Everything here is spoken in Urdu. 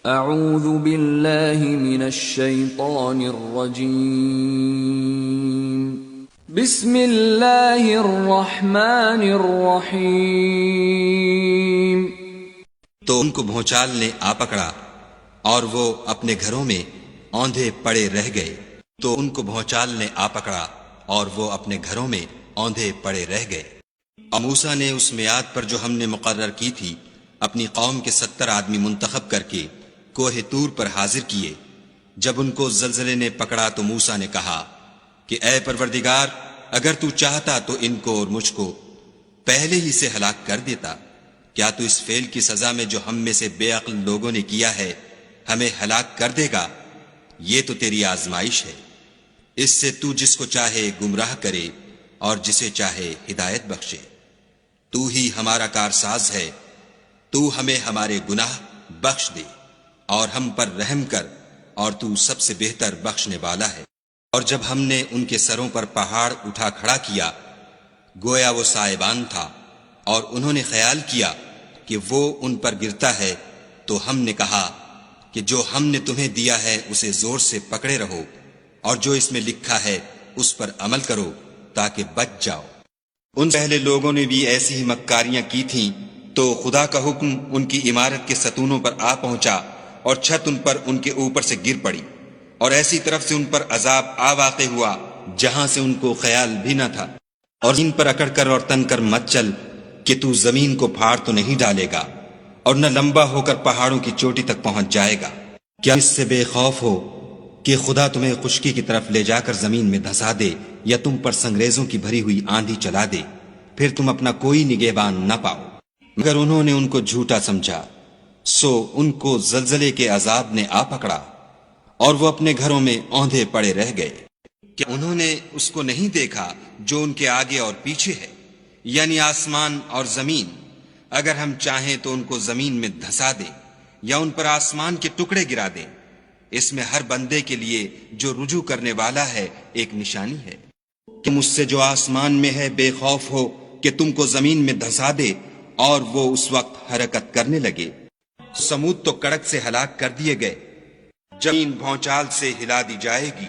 اعوذ باللہ من الشیطان الرجیم بسم اللہ الرحمن الرحیم۔ تو ان کو بھونچال نے آ پکڑا اور وہ اپنے گھروں میں اوندھے پڑے رہ گئے اور وہ اپنے گھروں میں اوندھے پڑے رہ گئے۔ اور موسیٰ نے اس میعاد پر جو ہم نے مقرر کی تھی اپنی قوم کے 70 آدمی منتخب کر کے کوہ طور پر حاضر کیے۔ جب ان کو زلزلے نے پکڑا تو موسیٰ نے کہا کہ اے پروردگار، اگر تو چاہتا تو ان کو اور مجھ کو پہلے ہی سے ہلاک کر دیتا۔ کیا تو اس فعل کی سزا میں جو ہم میں سے بے عقل لوگوں نے کیا ہے ہمیں ہلاک کر دے گا؟ یہ تو تیری آزمائش ہے، اس سے تو جس کو چاہے گمراہ کرے اور جسے چاہے ہدایت بخشے۔ تو ہی ہمارا کارساز ہے، تو ہمیں ہمارے گناہ بخش دے اور ہم پر رحم کر، اور تو سب سے بہتر بخشنے والا ہے۔ اور جب ہم نے ان کے سروں پر پہاڑ اٹھا کھڑا کیا گویا وہ سائبان تھا، اور انہوں نے خیال کیا کہ وہ ان پر گرتا ہے، تو ہم نے کہا کہ جو ہم نے تمہیں دیا ہے اسے زور سے پکڑے رہو، اور جو اس میں لکھا ہے اس پر عمل کرو تاکہ بچ جاؤ۔ ان پہلے لوگوں نے بھی ایسی ہی مکاریاں کی تھیں، تو خدا کا حکم ان کی عمارت کے ستونوں پر آ پہنچا اور چھت ان پر ان کے اوپر سے گر پڑی، اور ایسی طرف سے ان پر عذاب آ واقع ہوا جہاں سے ان کو خیال بھی نہ تھا۔ اور ان پر اکڑ کر اور تن کر مت چل کہ تو زمین کو پھاڑ تو نہیں ڈالے گا، اور نہ لمبا ہو کر پہاڑوں کی چوٹی تک پہنچ جائے گا۔ کیا اس سے بے خوف ہو کہ خدا تمہیں خشکی کی طرف لے جا کر زمین میں دھسا دے، یا تم پر سنگریزوں کی بھری ہوئی آندھی چلا دے، پھر تم اپنا کوئی نگہبان نہ پاؤ؟ مگر انہوں نے ان کو جھوٹا سمجھا، سو ان کو زلزلے کے عذاب نے آ پکڑا اور وہ اپنے گھروں میں اوندھے پڑے رہ گئے۔ کیا انہوں نے اس کو نہیں دیکھا جو ان کے آگے اور پیچھے ہے، یعنی آسمان اور زمین؟ اگر ہم چاہیں تو ان کو زمین میں دھسا دیں یا ان پر آسمان کے ٹکڑے گرا دیں۔ اس میں ہر بندے کے لیے جو رجوع کرنے والا ہے ایک نشانی ہے۔ تم اس سے جو آسمان میں ہے بے خوف ہو کہ تم کو زمین میں دھسا دے اور وہ اس وقت حرکت کرنے لگے۔ سمود تو کڑک سے ہلاک کر دیے گئے، زمین بھونچال سے ہلا دی جائے گی۔